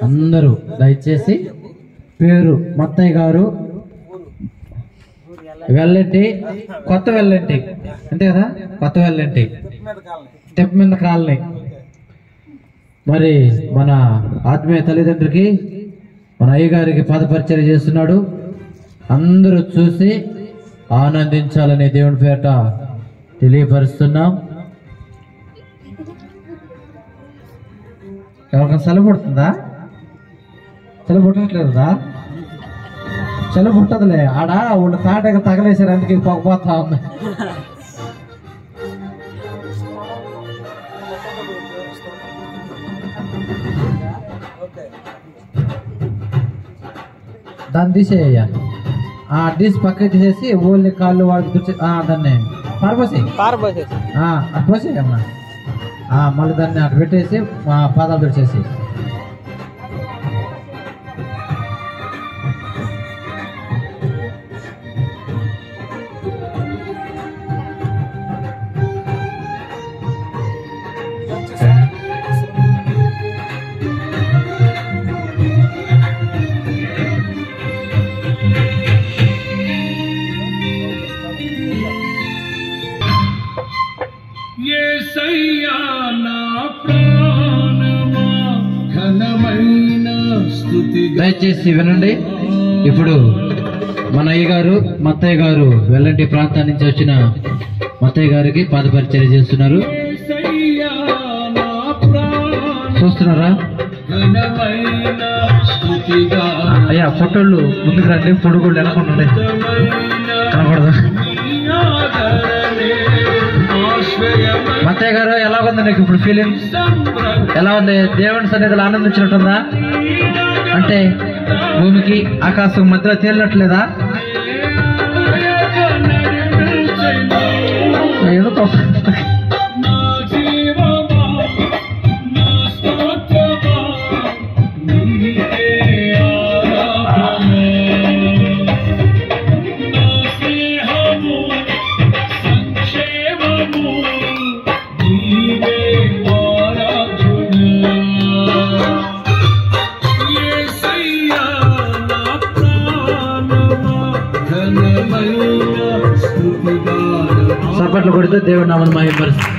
అందరూ దయచేసి పేరు మత్తయ్య గారు వెల్లంటి, కొత్త వెల్లంటి అంతే కదా, కొత్త వెల్లంటి స్టెప్ మీద కాలనీ. మరి మన ఆత్మీయ తల్లిదండ్రులకి మన అయ్యగారికి పాదపరిచర్య చేస్తున్నాడు. అందరూ చూసి ఆనందించాలని దేవుని పేట తెలియపరుస్తున్నాం. ఎవరికైనా సెలవు పుడుతుందా? సెలవు పుట్టట్లేదా? సెలవు పుట్టదులే. ఆడ వాళ్ళు తాటగా తగలేసారు, అందుకే పొగపోతా ఉంది. దాన్ని తీసేయ్యా, డిస్ పక్కకి తీసేసి ఓన్లీ కాళ్ళు వాడికి దాన్ని పోసేయమ్మా. మళ్ళీ దాన్ని అటు పెట్టేసి పాదాలు తెచ్చేసి దయచేసి వినండి. ఇప్పుడు మన అయ్యగారు మత్తయ్య గారు వెల్లంటి ప్రాంతం నుంచి వచ్చిన మత్తయ్య గారికి పాదపరిచర్య చేస్తున్నారు. చూస్తున్నారా అయ్యా? ఫోటోలు ముందుకు రండి, పొడుగుళ్ళు వెనకుండా కనపడదు. మత్తయ్య గారు ఎలా ఉంది నీకు ఇప్పుడు ఫీలింగ్? ఎలా ఉంది? దేవుని సన్నిధిలో ఆనందించినట్టుందా? అంటే భూమికి ఆకాశం మధ్యలో తేలినట్లేదా? ఏదో చప్పట్లు కొడితే దేవుడి నామమును మహిమపరుస్తాం.